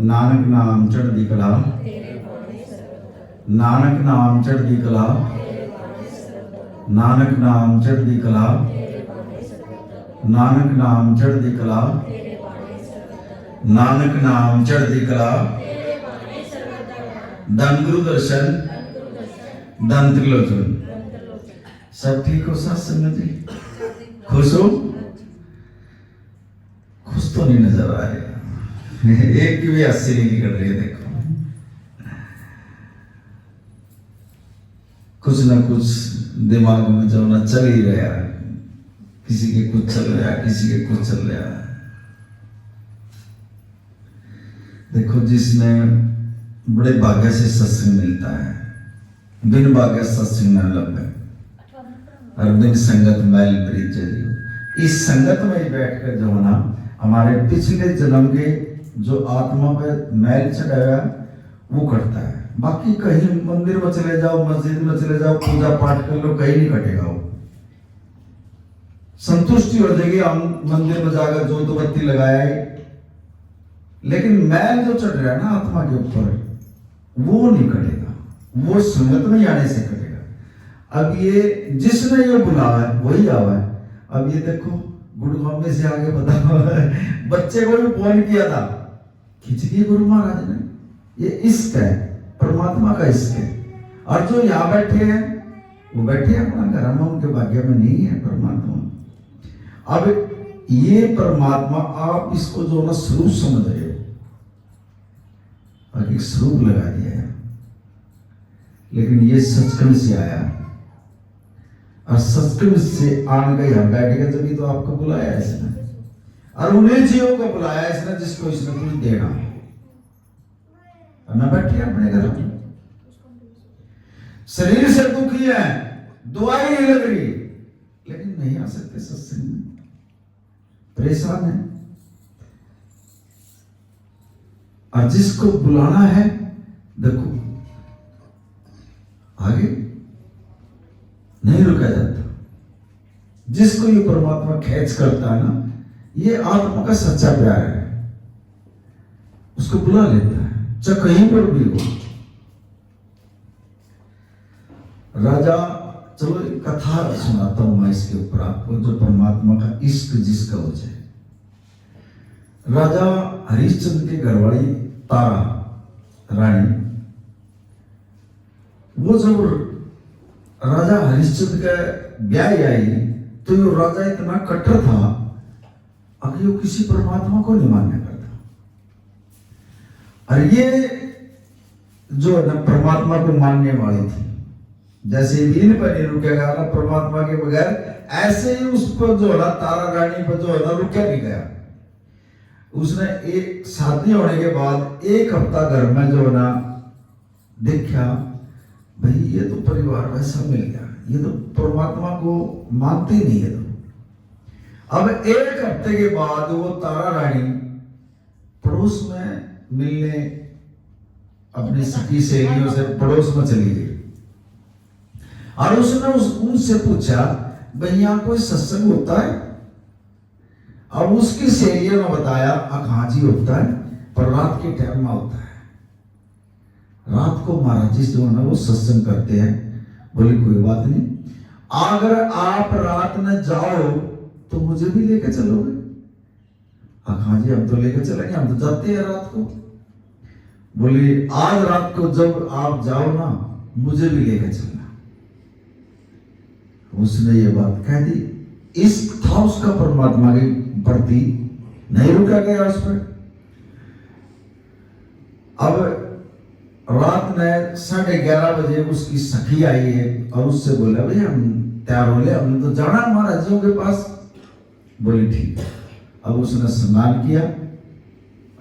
नानक नाम चढ़दी कला, नानक नाम चढ़दी कला, नानक नाम चढ़दी कला, नानक नाम चढ़दी कला, नानक नाम चढ़दी कला। धन गुरु दर्शन, धन त्रिलोचन। सब ठीक हो सत्संग जी? खुश हो? खुश तो नहीं नजर आ रहे, एक की भी हंसी नहीं निकल रही है। देखो कुछ ना कुछ दिमाग में जो ना चल ही रहा है, किसी के कुछ चल रहा है, किसी के कुछ चल रहा है। देखो जिसने बड़े भाग्य से सत्संग मिलता है, बिन भाग्य सत्संग न लगे, और बिन संगत मैल ब्रिज जरियो। इस संगत में ही बैठकर जो ना हमारे पिछले जन्म के जो आत्मा पे मैल चढ़ाया वो कटता है। बाकी कहीं मंदिर में चले जाओ, मस्जिद में चले जाओ, पूजा पाठ कर लो, कहीं नहीं कटेगा वो। संतुष्टि हो जाएगी, हम मंदिर में जाकर जोत बत्ती लगाया है, लेकिन मैल जो चढ़ रहा है ना आत्मा के ऊपर, वो नहीं कटेगा, वो संगत में आने से कटेगा। अब ये जिसने ये बुलाया है वही आवा है। अब ये देखो गुड़गांव में से आगे बताओ, बच्चे को भी फोन किया था, खिंच दिए गुरु महाराज ने। ये इश्क है, परमात्मा का इश्क है। और जो यहाँ बैठे हैं वो बैठे हैं अपना घर में, उनके भाग्य में नहीं है परमात्मा। अब ये परमात्मा आप इसको जो ना स्वरूप समझ रहे हो, और एक स्वरूप लगा दिया है, लेकिन ये सचखंड से आया, और सचखंड से आने का यहाँ बैठेगा, तभी तो आपको बुलाया है इसने, और उन्हें जीवों को बुलाया इसने जिसको इसने कुछ देना। और न बैठे अपने घर में, शरीर से दुखी है, दुआई नहीं लग रही, लेकिन नहीं आ सकते सत्संग में, परेशान है। और जिसको बुलाना है देखो आगे नहीं रुका जाता। जिसको ये परमात्मा खेच करता है ना, ये आत्मा का सच्चा प्यार है, उसको बुला लेता है चाहे कहीं पर भी हो। राजा, चलो एक कथा सुनाता हूं मैं इसके ऊपर आपको, जो परमात्मा का इश्क जिसका हो जाए। राजा हरिश्चंद्र के घरवाली तारा रानी, वो जब राजा हरिश्चंद्र का ब्याह आई तो ये राजा इतना कट्टर था, अगर वो किसी परमात्मा को नहीं मान्य करता। और ये जो है ना परमात्मा को मानने वाली थी, जैसे दिन पर नहीं रुकेगा ना परमात्मा के बगैर, ऐसे ही उस पर जो है ना तारा रानी पर जो है ना रुके नहीं गया। उसने एक शादी होने के बाद एक हफ्ता घर में जो है ना देखा, भाई ये तो परिवार वैसा मिल गया, ये तो परमात्मा को मानते नहीं है। तो अब एक हफ्ते के बाद वो तारा रानी पड़ोस में मिलने अपनी सखी सहेलियों से पड़ोस में चली गई, और उसने उनसे पूछा भाई यहाँ कोई सत्संग होता है? अब उसकी सहेलियों ने बताया हाँ जी होता है, पर रात के टाइम में होता है, रात को महाराज जी जो है ना वो सत्संग करते हैं। बोले कोई बात नहीं, अगर आप रात में जाओ तो मुझे भी लेके चलोगे? हाँ जी हम तो लेके चलेंगे, हम तो जाते हैं रात को। बोले आज रात को जब आप जाओ ना मुझे भी लेके चलना। उसने ये बात कह दी, इश्क था उसका परमात्मा के प्रति, नहीं रुका गया उस पर। अब रात में 11:30 बजे उसकी सखी आई है और उससे बोला भाई हम तैयार हो ले, हमने तो जाना महाराज जी के पास। बोली ठीक है। अब उसने स्नान किया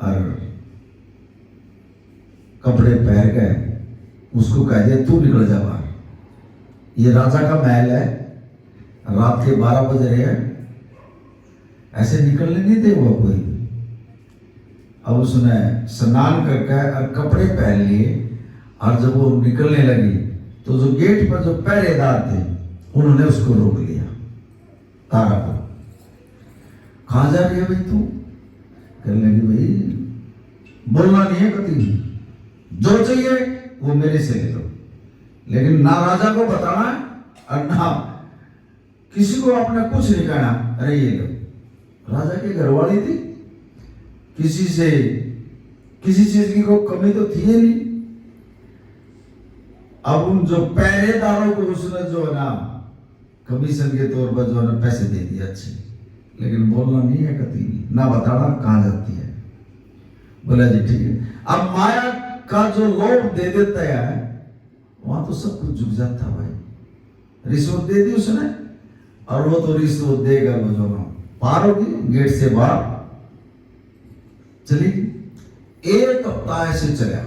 और कपड़े पहन गए, उसको कह दिया तू निकल जा बाहर, ये राजा का महल है, रात के 12 बज रहे हैं, ऐसे निकलने नहीं देगा कोई। अब उसने स्नान करके और कपड़े पहन लिए, और जब वो निकलने लगी तो जो गेट पर जो पहरेदार थे उन्होंने उसको रोक लिया, तारा को। कहाँ जा रही है भाई तू? कहने लगी भाई बोलना नहीं है कभी, जो चाहिए वो मेरे से ले लो, लेकिन ना राजा को बताना और ना किसी को अपना कुछ नहीं कहना। अरे ये लो, राजा की घरवाली थी, किसी से किसी चीज की को कमी तो थी ही नहीं। अब उन जो पहरेदारों को उसने जो है ना कमीशन के तौर पर जो है ना पैसे दे दिए अच्छे, लेकिन बोलना नहीं है कभी भी, ना बताना कहां जाती है। बोला जी ठीक है। अब माया का जो लोभ दे देता है वहां तो सब कुछ झुक जाता भाई। रिश्वत दे दी उसने और वो तो रिश्वत देगा, वो जो ना पार होगी, गेट से बाहर चली। एक हफ्ता ऐसे चला,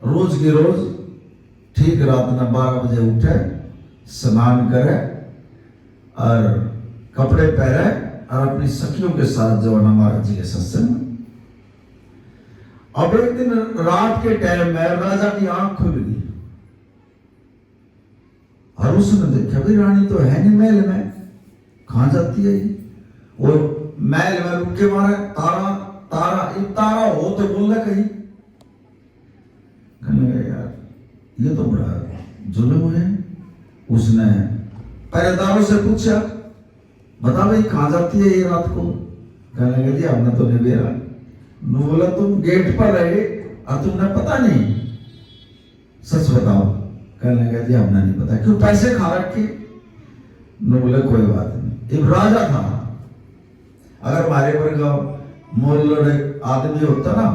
रोज के रोज ठीक रात में 12 बजे उठे, स्नान करे और कपड़े पहने और अपनी सखियों के साथ जो है महाराज जी के सत्संग। अब एक दिन रात के टाइम में राजा की आंख खुल गई और उसने देखा भाई रानी तो है नहीं महल में, कहां जाती है ये? वो महल में रुक के मारे तारा तारा, एक तारा हो तो बोल रहा कहीं। कहने लगे यार ये तो बड़ा जुल्म है। उसने पहरेदारों से पूछा बता भाई कहां जाती है ये रात को? कहने लगे जी हमने तो नहीं बेरा। नु बोला तुम गेट पर रहे और तुमने पता नहीं? सच बताओ। कहने लगे जी हमने नहीं पता। क्यों पैसे खा रखे? नु बोले कोई बात नहीं, एक राजा था, अगर हमारे पर का मोल आदमी होता ना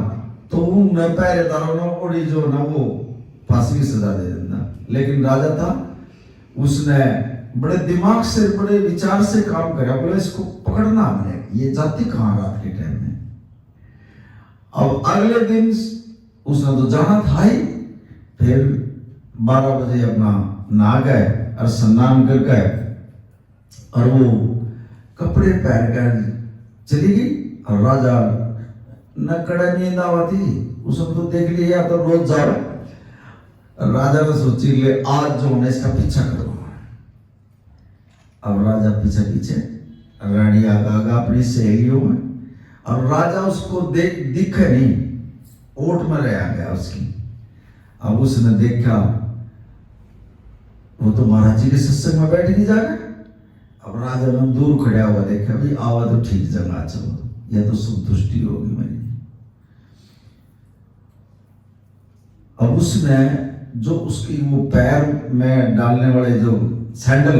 तो उन पहरेदारों ने बड़ी जो ना वो फांसी की सजा दे देना, लेकिन राजा था, उसने बड़े दिमाग से बड़े विचार से काम करा। बोले इसको पकड़ना हमने, ये जाती कहां रात के टाइम में। अब अगले दिन उसने तो जाना था ही, फिर 12 बजे अपना नहा गए और स्नान कर गए और वो कपड़े पहन कर चली गई। और राजा न कड़ा नींद आती, उसने तो देख लिया तो रोज जा रहा। राजा ने सोची ले आज जो है इसका पीछा करूंगा। अब राजा पीछे पीछे, रानी आगा आगा अपनी सहेलियों में, और राजा उसको देख दिखे नहीं, ओट में रह गया उसकी। अब उसने देखा वो तो महाराज जी के सत्संग में बैठ नहीं जा रहा। अब राजा ने दूर खड़ा हुआ देखा भाई आवा तो ठीक जगह, चलो यह तो संतुष्टि होगी मेरी। अब उसने जो उसकी वो पैर में डालने वाले जो सैंडल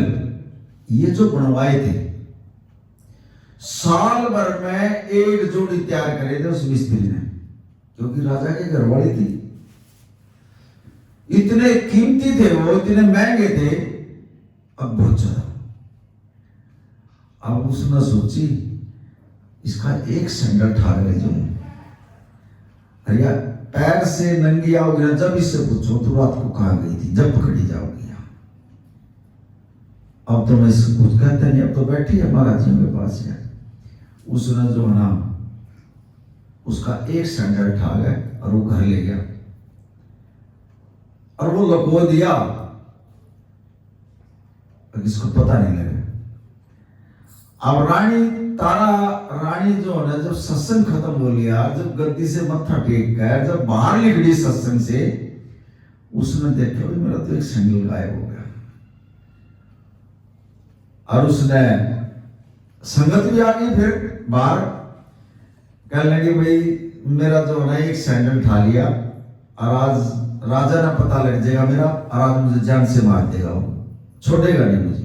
ये जो बनवाए थे, साल भर में एक जोड़ी तैयार करे थे उस मिस्त्री ने, क्योंकि राजा की घरवाली थी। इतने कीमती थे वो, इतने महंगे थे, अब बहुत ज्यादा। अब उसने सोची इसका एक सैंडल ठाक ले जाऊं। अरे यार पैर से नंगी आओगी ना, जब इससे पूछो तो रात को कहां गई थी, जब पकड़ी जाओगी। अब तो मैं इसको कुछ कहता नहीं, अब तो बैठी है महाराज जी के पास है। उसने जो है ना उसका एक सैंडल ठा गया और वो घर ले गया और वो लुको दिया, इसको पता नहीं लगा। अब रानी जो है ना जब सत्संग खत्म हो लिया, जब गद्दी से मत्था टेक गया, जब बाहर निकली सत्संग से, उसने देखा भाई मेरा तो एक सैंडल गायब हो गया। और उसने संगत भी आ गई फिर बाहर, कहने लगी भाई मेरा जो है ना एक सैंडल ठा लिया और आज राजा ना पता लग जाएगा मेरा, और आज मुझे जान से मार देगा, वो छोड़ेगा नहीं मुझे,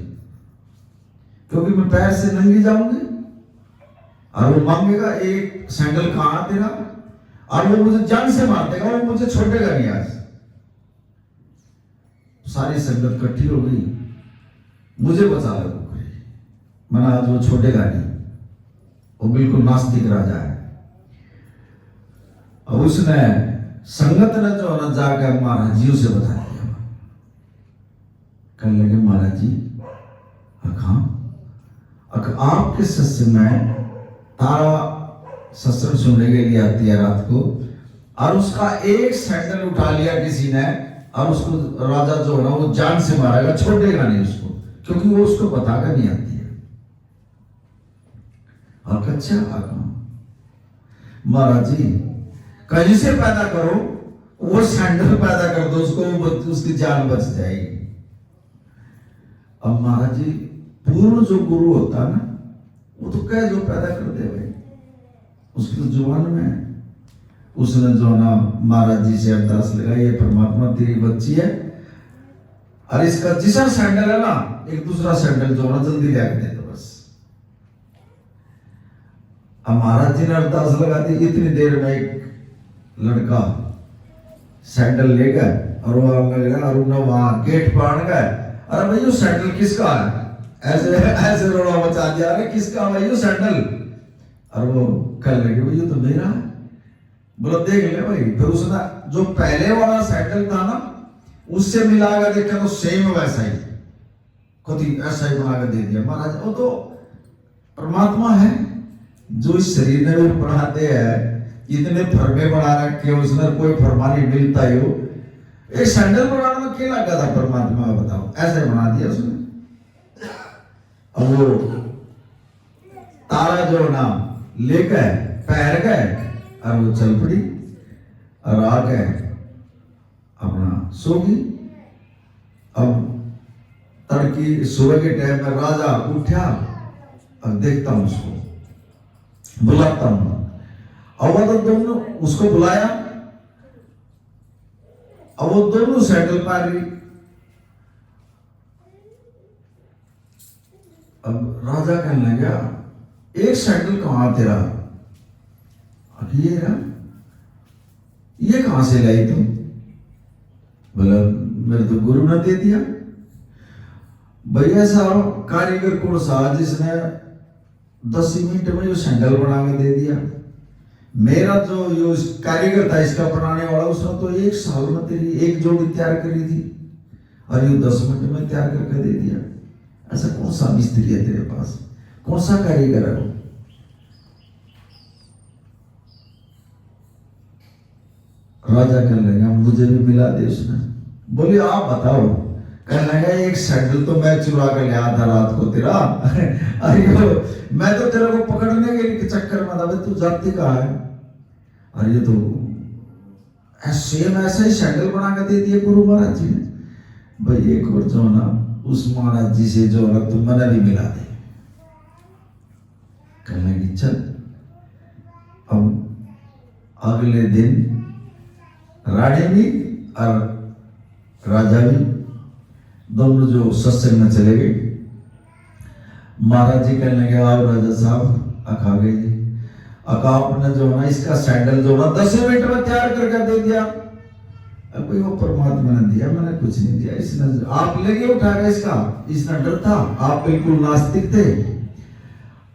क्योंकि मैं पैर से नंगी जाऊंगी। और वो मांगेगा एक सैंडल कहां तेरा, और वो मुझे जान से मार देगा, वो मुझे छोड़ेगा नहीं। आज सारी संगत इकट्ठी हो गई, मुझे बचा लो मना, आज वो छोड़ेगा नहीं, वो बिल्कुल नास्तिक राजा है। और उसने संगत ने जो ना जाकर महाराज जी से बता दिया। कहने लगे महाराज जी आपके सत्संग में तारा सत्संग सुनने के लिए आती है रात को, और उसका एक सैंडल उठा लिया किसी ने, और उसको राजा जो है ना वो जान से मारेगा, छोड़ेगा नहीं उसको, क्योंकि वो उसको बताकर नहीं आती है। अच्छा महाराज जी कहीं से पैदा करो, वो सैंडल पैदा कर दो उसको, उसकी जान बच जाएगी। अब महाराज जी पूर्ण जो गुरु होता है ना, वो तो कह जो पैदा कर दे भाई, उसकी तो जुबान में है। उसने जो ना महाराज जी से अरदास लगाई, ये परमात्मा तेरी बच्ची है और इसका जिसा सैंडल है ना, एक दूसरा सैंडल जो ना जल्दी लग दे दो बस। अब महाराज जी ने अरदास लगा दी, इतनी देर में एक लड़का सैंडल ले गए और वो और वहां गेट पर गए, अरे भाई वो सैंडल किसका है? ऐसे ऐसे रोड़ा मचा दिया, अरे किसका भाई वो सैंडल? और वो कह लगे भाई ये तो मेरा है। बोला देख ले भाई। फिर उसने जो पहले वाला सैंडल था ना, उससे मिलाकर देखा तो सेम वैसा ही, खुद ही ऐसा ही बनाकर दे दिया। महाराज वो तो परमात्मा है जो इस शरीर में भी बनाते हैं, इतने फरमे बना रखे, उसने कोई फरमा नहीं मिलता ही हो। एक सैंडल बनाने में क्या लगा था परमात्मा का, बताओ? ऐसे बना दिया उसने। अब वो तारा जो ना लेकर पैर गए और वो चल पड़ी और आ गए अपना सो गई। अब तड़की सुबह के टाइम में राजा उठा और देखता हूं उसको, बुलाता हूं। और वो तो दोनों उसको बुलाया, और वो दोनों सैंडल पा रही। अब राजा कहने लगा एक सैंडल कहां तेरा? ये कहां से लाई तुम? बोला मेरे तो गुरु ने दे दिया। भैया साहब कारीगर कौन सा जिसने 10 मिनट में जो सैंडल बना के दे दिया? मेरा जो यो कारीगर था इसका बनाने वाला, उसने तो 1 साल में तेरी एक जोड़ी तैयार करी थी और ये 10 मिनट में तैयार करके दे दिया। ऐसा कौन सा मिस्त्री है तेरे पास? कौन सा कारीगर है वो? राजा कहने लगा मुझे भी मिला दे उसने। बोले आप बताओ। कहने लगा एक सैंडल तो मैं चुरा कर ले आया था रात को तेरा। अरे मैं तो तेरे को पकड़ने के चक्कर में था, तू जाती कहाँ है? और ये तो सेम ऐसा ही सैंडल बना के दे दिए गुरु महाराज जी ने। भाई एक और जो ना उस महाराज जी से जो ना तुम मैंने भी मिला दे। कहने लगी चल। अब अगले दिन रानी भी और राजा भी दोनों जो सत्संग में चले गए। महाराज जी कहने लगे आओ राजा साहब अखा गए जी। अका आपने जो ना इसका सैंडल जो ना 10 मिनट में तैयार करके दे दिया। अब वो परमात्मा ने दिया, मैंने कुछ नहीं दिया। इसने आप लेके उठा गए इसका, इसने डर था, आप बिल्कुल नास्तिक थे।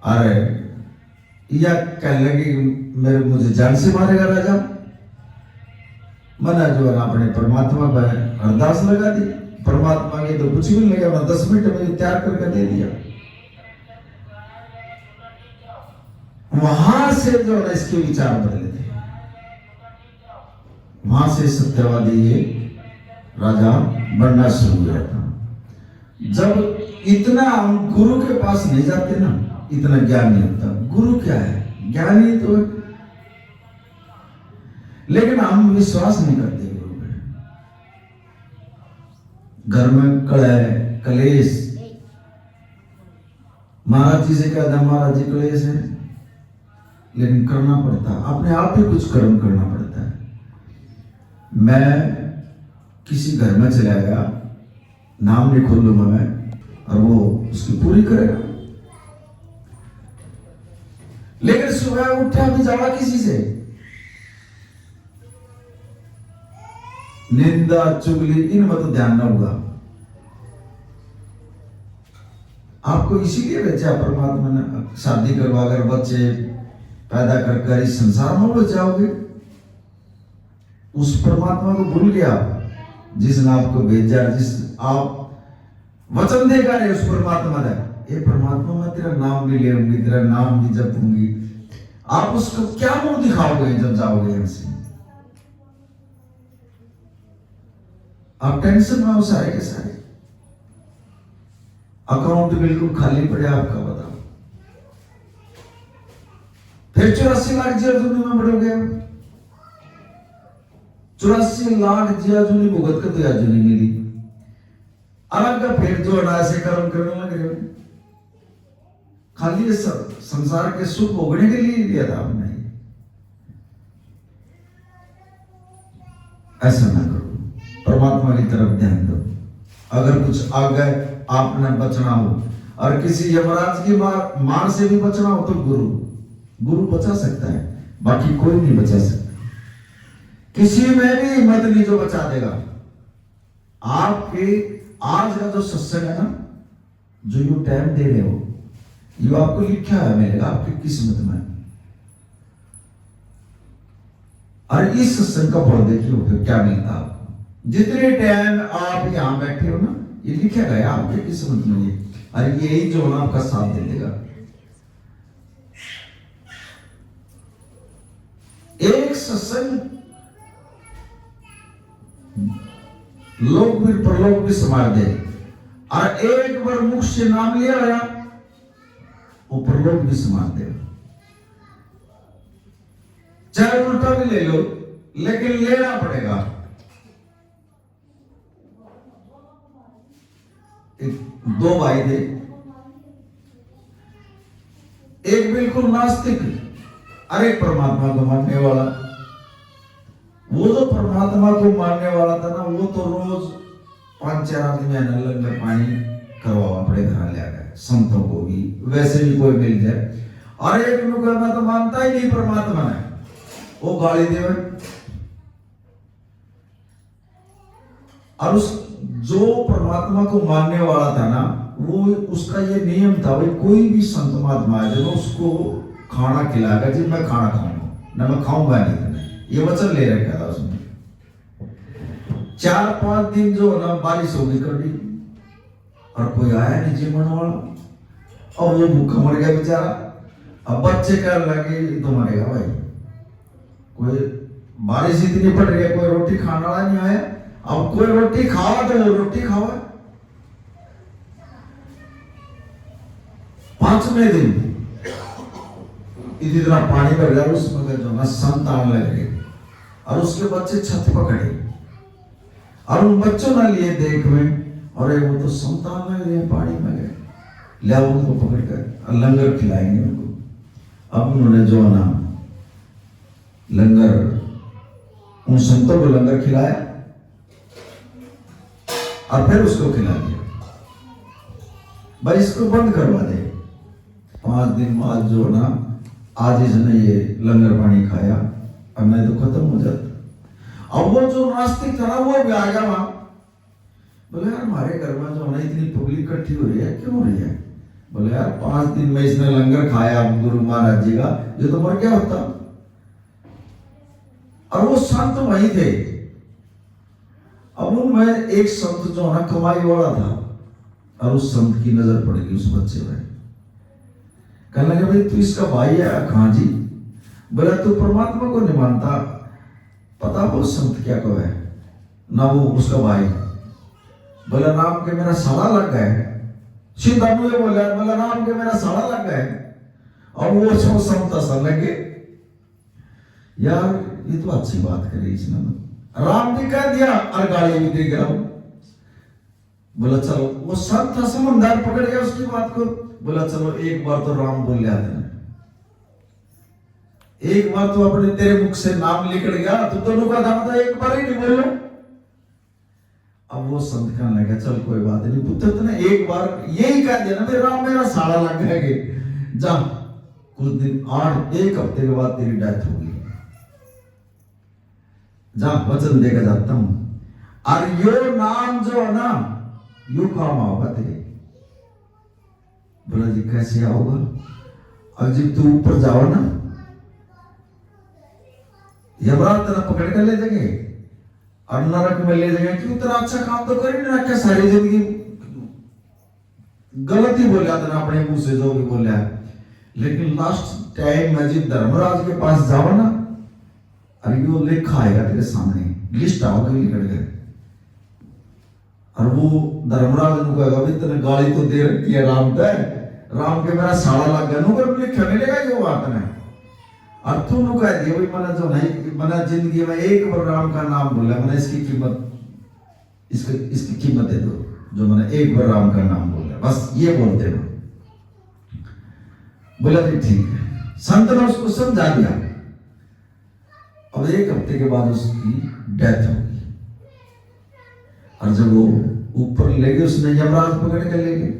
अरे या कहने लगी मेरे मुझे जान से मारेगा राजा। मैंने जो है अपने परमात्मा पर अरदास लगा दी, परमात्मा के तो कुछ भी नहीं लगा, मैं 10 मिनट में तैयार करके दे दिया। वहां से जो है इसके विचार बदले थे, वहां से सत्यवादी ये राजा बनना शुरू हुआ था। जब इतना हम गुरु के पास नहीं जाते ना, इतना ज्ञान नहीं होता। गुरु क्या है? ज्ञानी तो है, लेकिन हम विश्वास नहीं करते गुरु पे। घर में कलह कलेश, महाराज जी से कहता महाराज जी कलेश है, लेकिन करना पड़ता, अपने आप ही कुछ कर्म करना पड़ता है। मैं किसी घर में चला गया, नाम नहीं खोलूंगा मैं, और वो उसकी पूरी करेगा। लेकिन सुबह उठा भी जावा किसी से, निंदा चुगली इनमें तो ध्यान न होगा। आपको इसीलिए भेजा परमात्मा ने, शादी करवाकर बच्चे पैदा कर इस संसार में बच जाओगे। उस परमात्मा को भूल गया जिसने आपको भेजा, जिस आप वचन देगा है उस परमात्मा ने, ये परमात्मा मैं तेरा नाम भी ले लूंगी, तेरा नाम भी जपूंगी। आप उसको क्या मुंह दिखाओगे जब जाओगे हमसे? आप टेंशन में हो सारे के सारे, अकाउंट बिल्कुल खाली पड़े आपका, बताओ। फिर 84 लाख जेल में बढ़ोगे। 84 लाख जिया जो नहीं भुगत के तो या जो नहीं मिली अलग का फिर जो ना ऐसे कर्म करने लग रहे हो खाली ये संसार के सुख भोगने के लिए लिया था हमने ऐसा ना करो परमात्मा की तरफ ध्यान दो अगर कुछ आ गए आपने बचना हो और किसी यमराज की मार से भी बचना हो तो गुरु बचा सकता है बाकी कोई नहीं बचा सकता किसी में भी हिम्मत नहीं जो बचा देगा आपके आज का जो सत्संग है ना जो यू टाइम दे रहे हो ये आपको लिखा है मिलेगा आपकी किस्मत में और इस सत्संग का फल देखिए फिर क्या मिलता है आपको जितने टाइम आप यहां बैठे हो ना ये लिखा गया आपकी किस्मत में ये और यही जो ना आपका साथ दे देगा एक सत्संग लोग भी परलोक भी संभाल दे और एक बार मुख से नाम लिया गया वो परलोक भी संभाल दे चाहे उल्टा भी ले लो लेकिन लेना पड़ेगा दो भाई थे एक बिल्कुल नास्तिक और एक परमात्मा को मानने वाला वो जो परमात्मा को मानने वाला था ना वो तो रोज 5-4 आदमी लंगर पानी करवाओ अपने घर ले आकर संतों को भी वैसे भी कोई मिल जाए और एक मैं तो मानता ही नहीं परमात्मा ने वो गाली देवे और उस जो परमात्मा को मानने वाला था ना वो उसका ये नियम था भाई कोई भी संत महात्मा है जब उसको खाना खिलाएगा जब मैं खाना खाऊंगा ना मैं खाऊंगा नहीं ये वचन ले रखा था उसने 4-5 दिन जो ना बारिश हो गई कड़ी और कोई आया नहीं जीवन वाला और वो भूखा मर गया बेचारा अब बच्चे कहने लगे तो मरेगा भाई कोई बारिश इतनी पड़ रही है कोई रोटी खाने वाला नहीं आया अब कोई रोटी खावा तो वो रोटी खावा 5वें दिन इतना पानी भर गया उसमें जो ना संत आने लगे और उसके बच्चे छत पकड़े और उन बच्चों ने लिए देख में और वो तो संतान लग रहे पानी में गए ले उनको पकड़ कर लंगर खिलाएंगे उनको अब उन्होंने जो ना लंगर उन संतों को लंगर खिलाया और फिर उसको खिला दिया भाई इसको बंद करवा दे 5 दिन बाद जो ना आज इसने ये लंगर पानी खाया और मैं तो खत्म हो जाता अब वो जो नास्तिक था ना वो भी आ गया वहां बोले यार हमारे घर में जो ना इतनी पब्लिक इकट्ठी हो रही है क्यों हो रही है बोले यार 5 दिन में इसने लंगर खाया गुरु महाराज जी का ये तो मर गया होता और वो संत वही थे अब उनमें एक संत जो ना कमाई वाला था और उस संत की नजर पड़ गई उस बच्चे में कहने लगे भाई तू इसका भाई है कहां जी बोला तू परमात्मा को नहीं मानता पता वो संत क्या को है ना वो उसका भाई बोला नाम के मेरा साला लग गया सीधा मुझे बोला नाम के मेरा साला लग गया और वो सब संत सा लगे यार ये तो अच्छी बात करी इसने राम भी कह दिया और गाड़ी भी दे गया बोला चलो वो संत समझदार पकड़ गया उसकी बात को बोला चलो एक बार तो राम बोल लिया था एक बार तो अपने तेरे मुख से नाम निकल गया तो दोनों का दाम था एक बार ही नहीं बोलो अब वो संत कहने लगा चल कोई बात नहीं पुत्र ने एक बार यही कह दिया ना राम मेरा साड़ा लग गया जा कुछ दिन 1 हफ्ते के बाद तेरी डेथ होगी जा वचन देकर जाता हूं और यो नाम जो है ना यू काम आओगा तेरे बोला जी कैसे आओगा अब जब तू ऊपर जाओ ना यमराज तेरा पकड़ कर ले जाएंगे और नरक में ले जाएंगे क्यों तेरा अच्छा काम तो कर ही नहीं रखा सारी जिंदगी गलत ही बोला तेरा अपने मुंह से जो भी बोला लेकिन लास्ट टाइम में जब धर्मराज के पास जाओ ना और यो लिखा आएगा तेरे सामने लिस्ट आओगे निकल गए और वो धर्मराज ने कहा भाई तेने गाली तो दे रखी है राम के मेरा साड़ा लग गया नुकर लिखा मिलेगा यो बात ने और तूने कह दिया भाई मैंने जो नहीं मैंने जिंदगी में एक बार राम का नाम बोला, मैंने इसकी कीमत दे दो, जो मैंने एक बार राम का नाम बोला, बस ये बोलते हो। बोला जी ठीक है। संत ने उसको समझा दिया। अब 1 हफ्ते के बाद उसकी डेथ हो गई, और जब वो ऊपर ले गए उसने यमराज पकड़ के ले गए,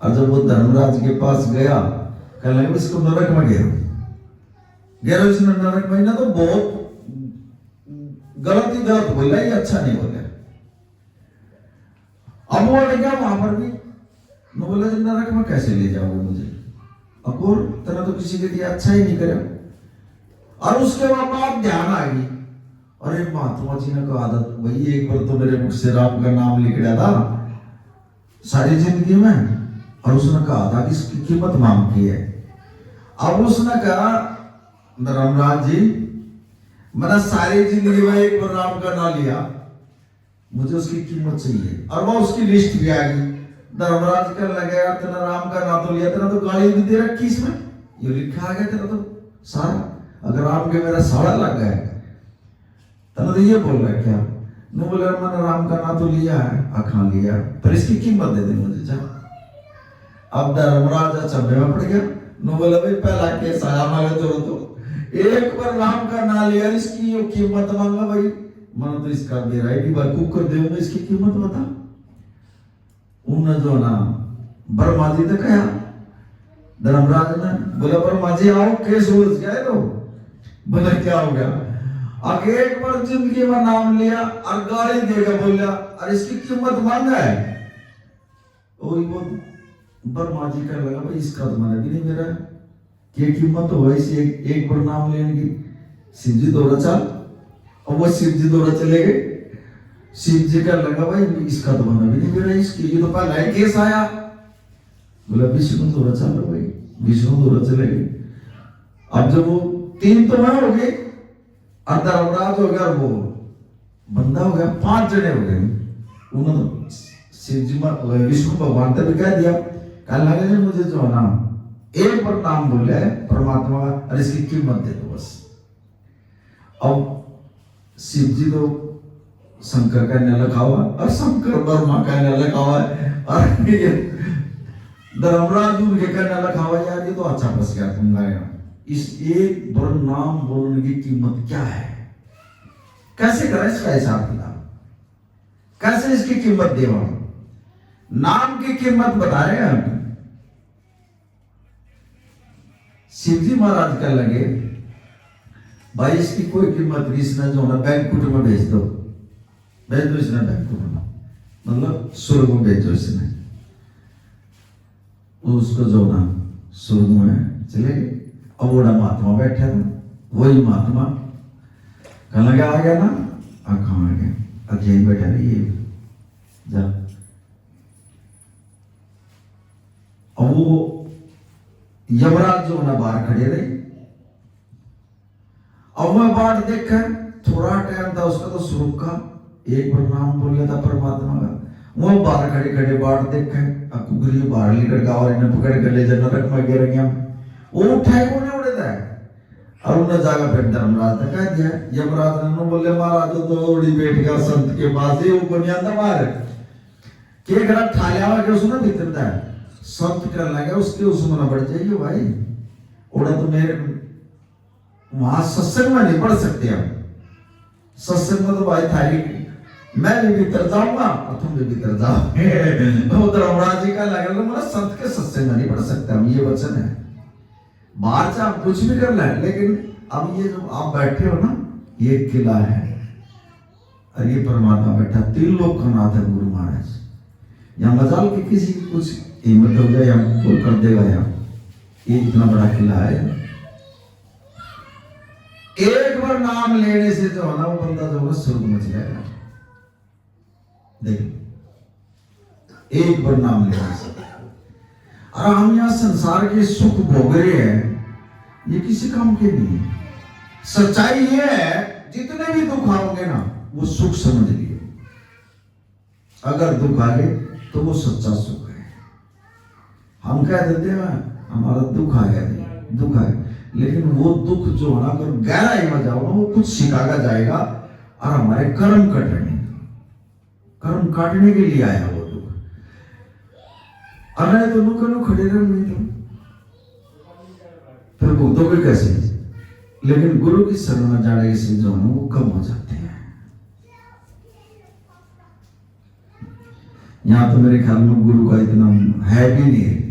और जब वो धर्मराज के पास गया कहने लगे इसको नरक में घेरो इसने नरक में ना, तो बहुत गलत बोला, ये अच्छा नहीं बोला। अब वो अड़ गया वहां पर भी, मैं बोला नरक में कैसे ले जाओगे मुझे, अकोर तेरा तो किसी के लिए अच्छा ही नहीं करे। और उसके बाद ध्यान आ गई, अरे महात्मा जी ने कहा आदत वही, एक बार तो मेरे मुख से राम का नाम लिखा था सारी जिंदगी में, और उसने कहा था कि इसकी कीमत मांगती है। अब उसने कहा धर्मराज जी मैंने सारी जिंदगी में एक बार राम का नाम लिया, मुझे उसकी कीमत चाहिए। और वो उसकी लिस्ट भी आ गई। धर्मराज कर लगे यार तेरा राम का नाम तो लिया, तेरा तो गाली भी दे रखी इसमें, ये लिखा आ गया तेरा तो सारा, अगर राम के मेरा साड़ा लग गया तेरा तो ये बोल रहा क्या, नो बोले मैंने राम का नाम तो लिया है, अखा लिया, पर इसकी कीमत दे दे मुझे जा। अब धर्मराज चब्बे में पड़ गया, नो बोले भाई पहला केस आया हमारे तो एक बार राम का नाम लिया, इसकी ये कीमत मांगा भाई, मैंने तो इसका मेरा ही बेवकूफ कर दे, इसकी कीमत बता। उन जो ना ब्रह्मा जी ने कहा, धर्मराज ने बोला ब्रह्मा जी आओ, केस उलझ गया तो। बोला क्या हो गया, आगे एक बार जिंदगी में नाम लिया और गाली देगा बोला, और इसकी कीमत मांगा है। और वो ब्रह्मा जी कहने लगा भाई इसका तो मैंने भी नहीं मेरा क्या कीमत हो इसी एक बार नाम लेने की। शिव जी दौड़ा चल, और वो शिव जी दौड़ा चले गए। शिव जी का लगा भाई इसका तो मैंने भी नहीं मेरा, इसकी ये तो पहला ही केस आया। बोला विष्णु दौड़ा चल रहा भाई, विष्णु दौड़ा चले गए। अब जब वो 3 तो वहां हो गए, धर्मराज हो गया, वो बंदा हो गया, 5 जने हो गए। उन्होंने शिव जी विष्णु भगवान ने भी कह दिया, कल लगे मुझे जो ना एक बार नाम बोले परमात्मा का, और इसकी कीमत दे दो बस। अब शिव जी तो शंकर कहने लगा हुआ, और शंकर ब्रह्मा कहने लगा हुआ है, और धर्मराज उनके कहने लगा हुआ यार ये तो अच्छा फंस गया तुम गाया, इस एक बार नाम बोलने की कीमत क्या है, कैसे करें इसका हिसाब किताब, कैसे इसकी कीमत देवा। नाम की कीमत बता रहे हैं हम। शिवजी महाराज कह लगे भाई इसकी कोई कीमत नहीं, इसने जो ना बैंकुट में भेज दो इसने बैंकुट में, मतलब स्वर्ग में भेजो इसने। उसको जो ना स्वर्ग में चले गए। अब बड़ा महात्मा बैठा था, वही महात्मा कहने लगा आ गया ना, कहाँ आ गया, अब यही बैठा रही ये जा। अब वो यमराज जो ना बाहर खड़े रहे। अब मैं बाट देखा, थोड़ा टाइम था उसका तो स्वर्ग का, एक बार नाम बोल लिया था परमात्मा का। वो बाहर खड़े खड़े बाट देखा, कुकरी बाहर लेकर का और इन्हें पकड़ कर ले जाना नरक में गिर गया। वो उठाए को नहीं उड़ता है, और उन्हें जागा फिर धर्मराज ने कह दिया। यमराज ने बोले महाराज तो दौड़ी बैठ गया संत के पास, ये वो बुनियाद मार के घर ठालिया हुआ के उसने भीतर था। संत कर लगा उसके उसमें न बढ़ जाइए भाई, उड़ा तो मेरे वहां सत्संग में नहीं पढ़ सकते हम, सत्संग में तो भाई थारी मैं भी भीतर जाऊंगा और तुम भी भीतर जाओ। धर्मराज जी का लगा मतलब संत के सत्संग में नहीं पढ़ सकते हम, ये वचन है। बाहर से आप कुछ भी कर लें, लेकिन अब ये जो आप बैठे हो ना, ये किला है और ये परमात्मा बैठा, 3 लोग का नाथ है गुरु महाराज। यहाँ मजाल की किसी की कुछ हिम्मत हो जाए, हम कोई कर देगा यहाँ, ये इतना बड़ा किला है। एक बार नाम लेने से जो है ना, वो बंदा जो है स्वर्ग में चलेगा। देखिए एक बार नाम लेने से, और हम यहाँ संसार के सुख भोग रहे हैं, ये किसी काम के नहीं है। सच्चाई ये है, जितने भी दुख आओगे ना वो सुख समझ लिए, अगर दुख आ गए तो वो सच्चा सुख है। हम कह देते हैं हमारा दुख आ गया, दुख आ गया, लेकिन वो दुख जो है ना अगर गहराई में जाओ ना वो कुछ सिखाया जाएगा और हमारे कर्म काटने के लिए आया वो दुख। अरे तो नुक खड़े रह नहीं तो फिर भुगतोगे कैसे? लेकिन गुरु की शरण में जाने से जो है वो कम हो जाते हैं। यहाँ तो मेरे ख्याल में गुरु का इतना है भी नहीं।